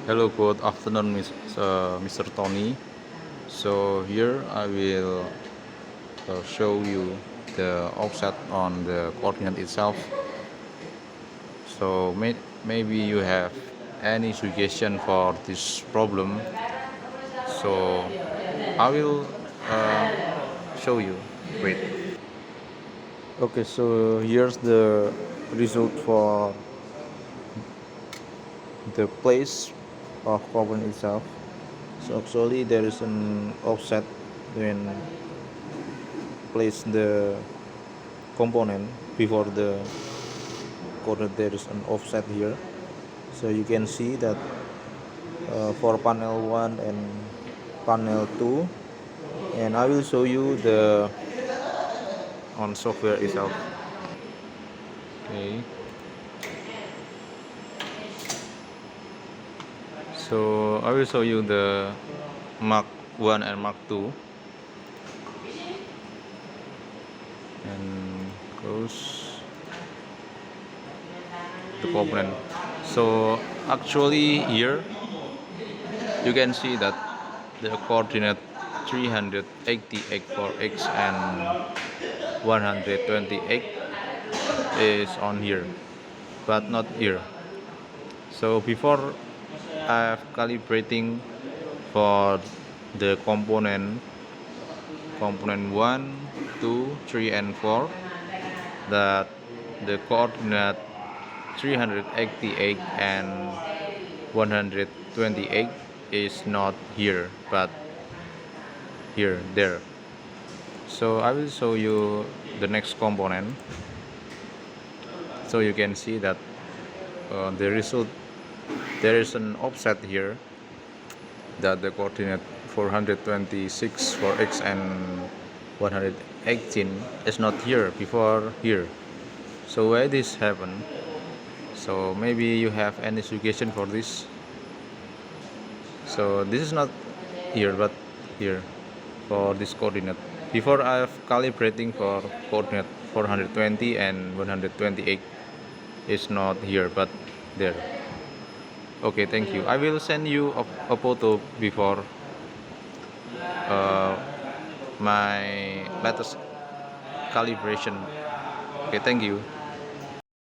Hello, good afternoon, Mr. Tony. So here I will show you the offset on the coordinate itself. So maybe you have any suggestion for this problem. So I will show you. Wait. Okay, so here's the result for the place of coordinate itself. So actually there is an offset when place the component before the coordinate. There is an offset here, so you can see that for panel 1 and panel 2, and I will show you the on software itself. Okay, so I will show you the Mark 1 and Mark 2, and goes the component. So actually here you can see that the coordinate 388 for x and 128 is on here, but not here. So before I have calibrating for the component 1, 2, 3 and 4, that the coordinate 388 and 128 is not here but there. So I will show you the next component, so you can see that the result, there is an offset here, that the coordinate 426 for x and 118 is not here before here. So why this happen? So maybe you have any suggestion for this. So this is not here but here for this coordinate. Before I have calibrating for coordinate 420 and 128 is not here but there. Okay, thank you. I will send you a photo before uh, my latest calibration. Okay, thank you.